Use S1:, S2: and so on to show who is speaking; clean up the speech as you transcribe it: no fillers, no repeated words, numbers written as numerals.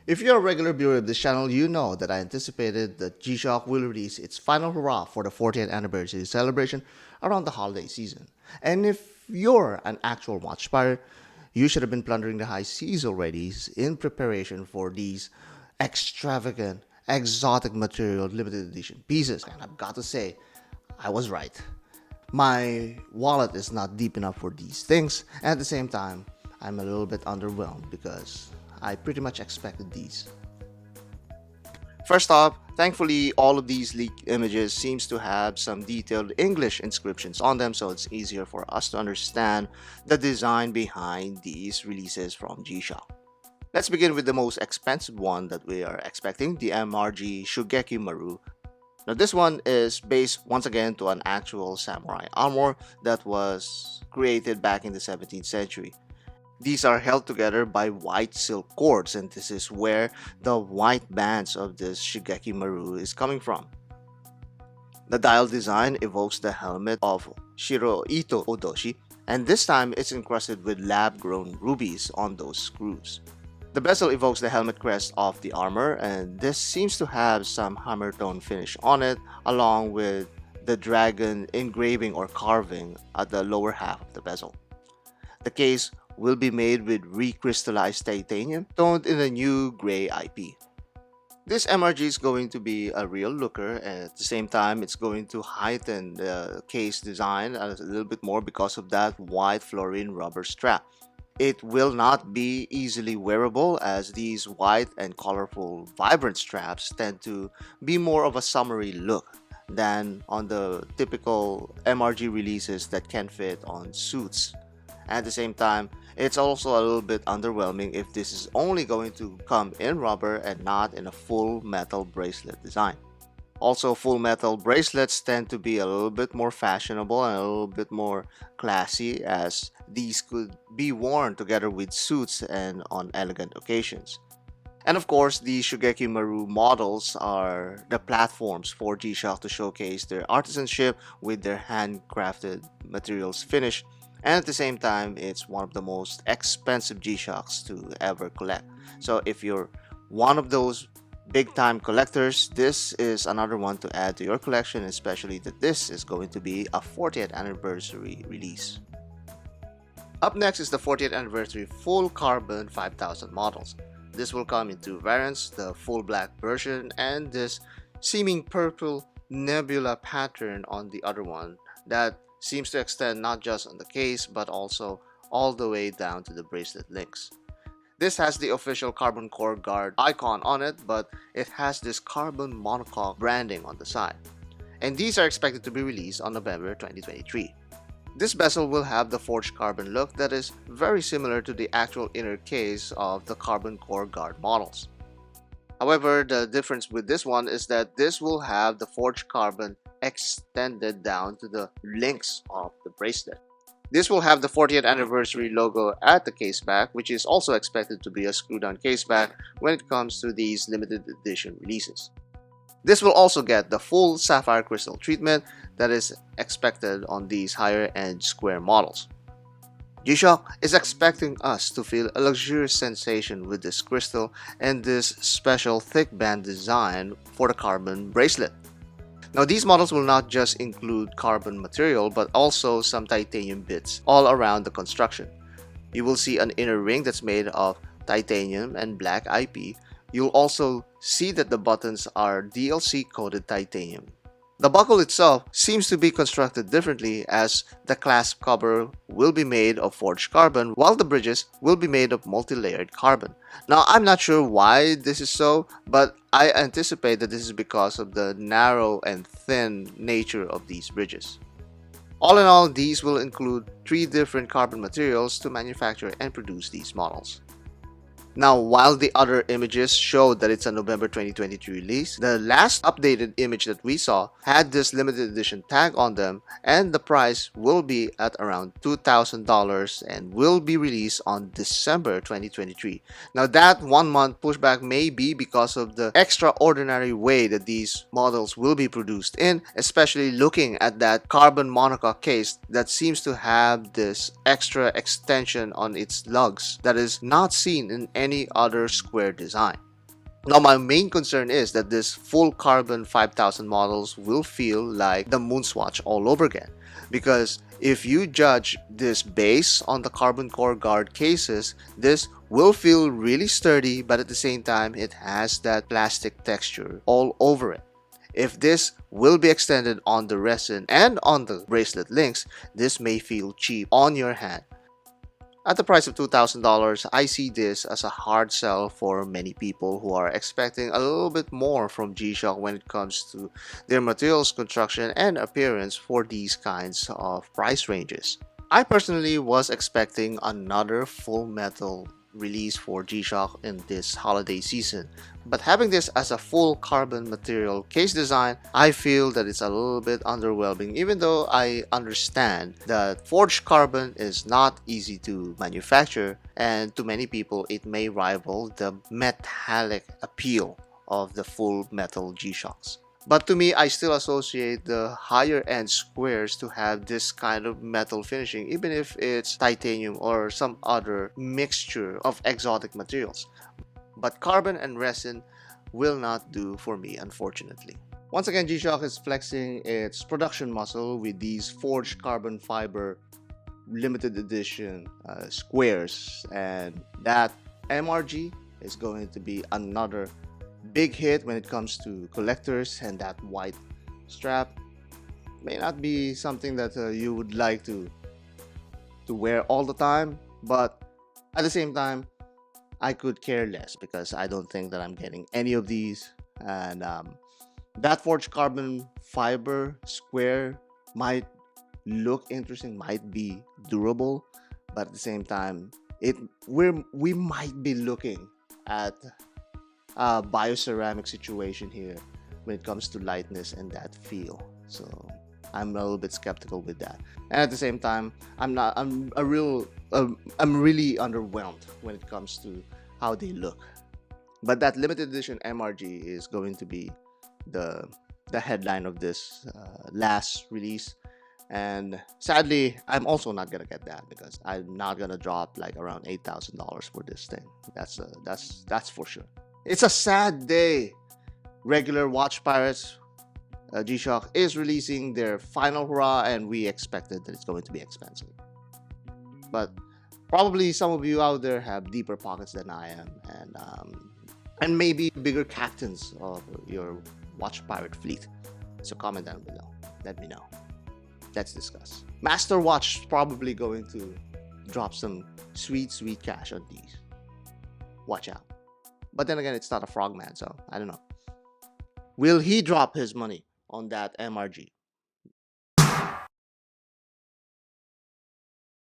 S1: If you're a regular viewer of this channel, you know that I anticipated that GShock will release its final hurrah for the 40th anniversary celebration around the holiday season. And if you're an actual watch buyer, you should have been plundering the high seas already in preparation for these extravagant, exotic material limited edition pieces. And I've got to say, I was right. My wallet is not deep enough for these things, and at the same time, I'm a little bit underwhelmed because I pretty much expected these. First off, thankfully all of these leaked images seems to have some detailed English inscriptions on them, so it's easier for us to understand the design behind these releases from GShock. Let's begin with the most expensive one that we are expecting, the MRG-B2000SG. Now this one is based once again to an actual samurai armor that was created back in the 17th century. These are held together by white silk cords, and this is where the white bands of this Shigeki Maru is coming from. The dial design evokes the helmet of Shirohito Odoshi, and this time it's encrusted with lab-grown rubies on those screws. The bezel evokes the helmet crest of the armor, and this seems to have some hammer tone finish on it, along with the dragon engraving or carving at the lower half of the bezel. The case will be made with recrystallized titanium toned in a new gray IP. This MRG is going to be a real looker, and at the same time it's going to heighten the case design a little bit more because of that white fluorine rubber strap. It will not be easily wearable, as these white and colorful vibrant straps tend to be more of a summery look than on the typical MRG releases that can fit on suits. At the same time, it's also a little bit underwhelming if this is only going to come in rubber and not in a full metal bracelet design. Also, full metal bracelets tend to be a little bit more fashionable and a little bit more classy, as these could be worn together with suits and on elegant occasions. And of course, the Shigeki Maru models are the platforms for GShock to showcase their artisanship with their handcrafted materials finish, and at the same time, it's one of the most expensive G-Shocks to ever collect. So if you're one of those big-time collectors, this is another one to add to your collection, especially that this is going to be a 40th anniversary release. Up next is the 40th anniversary full carbon 5000 models. This will come in two variants, the full black version and this seeming purple nebula pattern on the other one that seems to extend not just on the case but also all the way down to the bracelet links. This has the official carbon core guard icon on it, but it has this carbon monocoque branding on the side. And these are expected to be released on November 2023. This bezel will have the forged carbon look that is very similar to the actual inner case of the carbon core guard models. However, the difference with this one is that this will have the forged carbon extended down to the links of the bracelet. This will have the 40th anniversary logo at the case back, which is also expected to be a screw-down case back when it comes to these limited edition releases. This will also get the full sapphire crystal treatment that is expected on these higher-end square models. GShock is expecting us to feel a luxurious sensation with this crystal and this special thick band design for the carbon bracelet. Now these models will not just include carbon material but also some titanium bits all around the construction. You will see an inner ring that's made of titanium and black IP. You'll also see that the buttons are DLC coated titanium. The buckle itself seems to be constructed differently, as the clasp cover will be made of forged carbon while the bridges will be made of multi-layered carbon. Now I'm not sure why this is so, but I anticipate that this is because of the narrow and thin nature of these bridges. All in all, these will include 3 different carbon materials to manufacture and produce these models. Now, while the other images showed that it's a November 2023 release, the last updated image that we saw had this limited edition tag on them, and the price will be at around $2,000 and will be released on December 2023. Now, that 1 month pushback may be because of the extraordinary way that these models will be produced in, especially looking at that carbon monocoque case that seems to have this extra extension on its lugs that is not seen in any other square design. Now, my main concern is that this full carbon 5000 models will feel like the Moonswatch all over again. Because if you judge this based on the carbon core guard cases, this will feel really sturdy, but at the same time, it has that plastic texture all over it. If this will be extended on the resin and on the bracelet links, this may feel cheap on your hand. At the price of $2,000, I see this as a hard sell for many people who are expecting a little bit more from GShock when it comes to their materials construction and appearance for these kinds of price ranges. I personally was expecting another full metal release for GShock in this holiday season, but having this as a full carbon material case design, I feel that it's a little bit underwhelming, even though I understand that forged carbon is not easy to manufacture, and to many people it may rival the metallic appeal of the full metal G-Shocks. But to me, I still associate the higher end squares to have this kind of metal finishing, even if it's titanium or some other mixture of exotic materials. But carbon and resin will not do for me, unfortunately. Once again, GShock is flexing its production muscle with these forged carbon fiber limited edition squares, and that MRG is going to be another big hit when it comes to collectors, and that white strap may not be something that you would like to wear all the time, but at the same time I could care less because I don't think that I'm getting any of these. And that forged carbon fiber square might look interesting, might be durable, but at the same time we might be looking at bioceramic situation here when it comes to lightness and that feel. So I'm a little bit skeptical with that. And at the same time, I'm really underwhelmed when it comes to how they look. But that limited edition MRG is going to be the headline of this last release. And sadly, I'm also not gonna get that because I'm not gonna drop like around $8,000 for this thing. That's for sure. It's a sad day. Regular watch pirates, GShock is releasing their final hurrah, and we expected that it's going to be expensive. But probably some of you out there have deeper pockets than I am, and maybe bigger captains of your watch pirate fleet. So comment down below. Let me know. Let's discuss. Master Watch is probably going to drop some sweet cash on these. Watch out. But then again, it's not a frogman, so I don't know. Will he drop his money on that MRG?